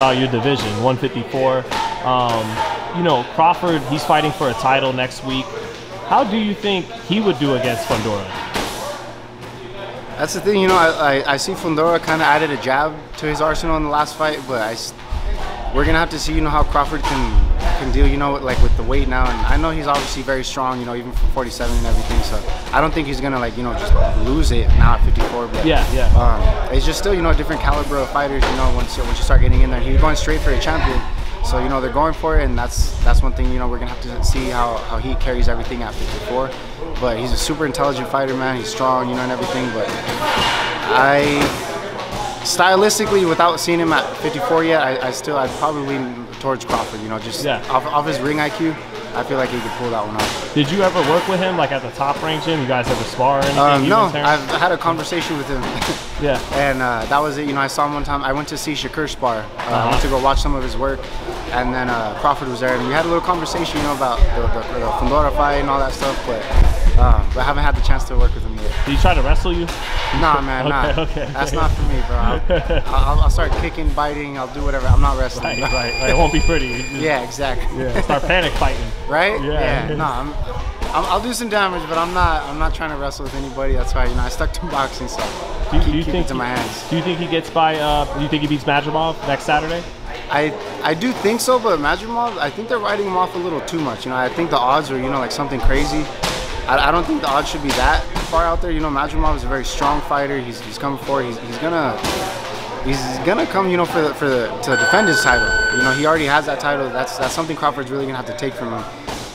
Your division, 154. You know, Crawford, he's fighting for a title next week. How do you think he would do against Fundora? That's the thing, you know, I see Fundora kind of added a jab to his arsenal in the last fight, but we're going to have to see, you know, how Crawford can deal, you know, like with the weight now. And I know he's obviously very strong, you know, even from 47 and everything, so I don't think he's going to, like, you know, just lose it now at 54. But it's just still, you know, a different caliber of fighters, you know, once you start getting in there. He's going straight for a champion. So, you know, they're going for it, and that's one thing, you know, we're going to have to see how he carries everything at 54. But he's a super intelligent fighter, man. He's strong, you know, and everything. But stylistically, without seeing him at 54 yet, I'd probably lean towards Crawford, you know, just off his ring IQ. I feel like he could pull that one off. Did you ever work with him, like at the Top Rank gym? You guys ever spar or anything? No, I've had a conversation with him. Yeah. And that was it. You know, I saw him one time. I went to see Shakur spar. I went to go watch some of his work, and then Crawford was there, and we had a little conversation, you know, about the Fundora fight and all that stuff. But I haven't had the chance to work with him yet. Did he try to wrestle you? Nah, man, nah. Okay. That's not for me, bro. I'll start kicking, biting. I'll do whatever. I'm not wrestling. Right. It won't be pretty. Yeah, exactly. Yeah. Start panic fighting. Right? Yeah. Nah, I'll do some damage, but I'm not trying to wrestle with anybody. That's why, you know, I stuck to boxing, so keep it to my hands. Do you think he gets by? Do you think he beats Madrimov next Saturday? I do think so, but Madrimov, I think they're writing him off a little too much. You know, I think the odds are, you know, like something crazy. I don't think the odds should be that far out there. You know, Madrimov is a very strong fighter. He's coming forward. He's gonna come, you know, to defend his title. You know, he already has that title. That's something Crawford's really gonna have to take from him.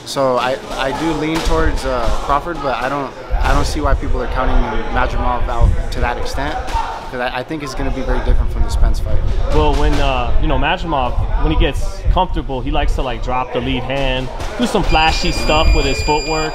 So I do lean towards Crawford, but I don't see why people are counting Madrimov out to that extent, because I think it's going to be very different from the Spence fight. Well, when you know, Madrimov, when he gets comfortable, he likes to like drop the lead hand, do some flashy stuff with his footwork.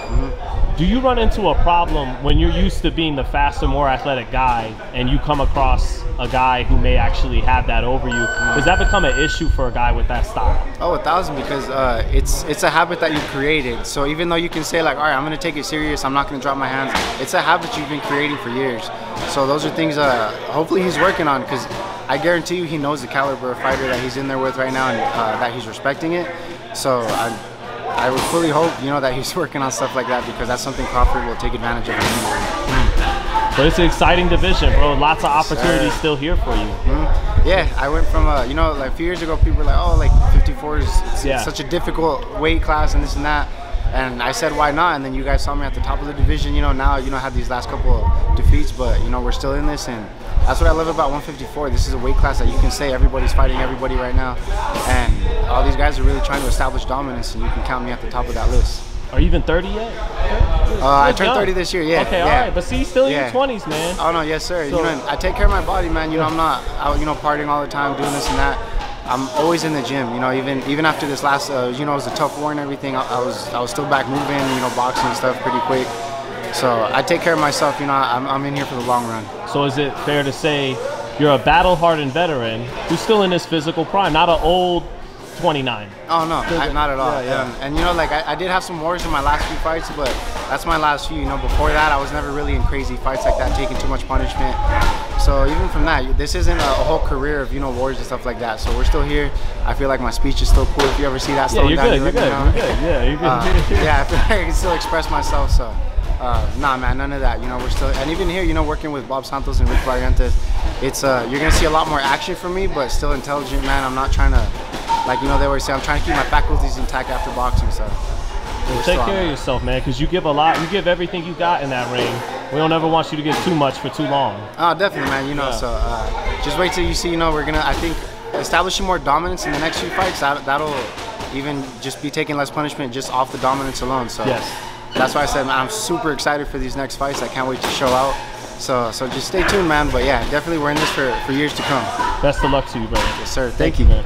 Do you run into a problem when you're used to being the faster, more athletic guy, and you come across a guy who may actually have that over you? Does that become an issue for a guy with that style? Oh, 1,000, because it's a habit that you've created. So even though you can say like, all right, I'm going to take it serious, I'm not going to drop my hands, it's a habit you've been creating for years. So those are things hopefully he's working on, because I guarantee you he knows the caliber of fighter that he's in there with right now, and that he's respecting it. So I would fully hope, you know, that he's working on stuff like that, because that's something Crawford will take advantage of. But it's an exciting division, bro. Lots of opportunities still here for you. Yeah, I went from, you know, like a few years ago, people were like, oh, like 54 is such a difficult weight class and this and that. And I said, why not? And then you guys saw me at the top of the division. You know, now, you know, I had these last couple of defeats, but, you know, we're still in this. And that's what I love about 154. This is a weight class that you can say everybody's fighting everybody right now. And all these guys are really trying to establish dominance, and you can count me at the top of that list. Are you even 30 yet? I turned 30 this year, yeah. Okay, all right. But see, still in your 20s, man. Oh, no, yes, sir. So, you know, I take care of my body, man. You know, I'm not out, you know, partying all the time, doing this and that. I'm always in the gym, you know, even after this last, you know, it was a tough war and everything, I was still back moving, you know, boxing and stuff pretty quick. So I take care of myself, you know, I'm in here for the long run. So is it fair to say you're a battle-hardened veteran who's still in his physical prime, not an old 29? Oh, no, not at all. Yeah. And you know, like, I did have some wars in my last few fights, but that's my last few, you know. Before that, I was never really in crazy fights like that, taking too much punishment. So even from that, this isn't a whole career of, you know, wars and stuff like that. So we're still here. I feel like my speech is still cool. If you ever see that, you're good. Yeah, you're good. Yeah, I feel like I can still express myself. So nah, man, none of that. You know, we're still, and even here, you know, working with Bob Santos and Rick Barrientos, it's you're gonna see a lot more action from me, but still intelligent, man. I'm not trying to, like, you know, they always say, I'm trying to keep my faculties intact after boxing. So take care of yourself, man, because you give a lot. You give everything you got in that ring. We don't ever want you to get too much for too long. Oh, definitely, man. You know, so just wait till you see. You know, we're gonna, I think, establishing more dominance in the next few fights. That'll even just be taking less punishment just off the dominance alone. So that's why I said, man, I'm super excited for these next fights. I can't wait to show out. So just stay tuned, man. But yeah, definitely we're in this for years to come. Best of luck to you, brother. Yes, sir. Thank you. Man.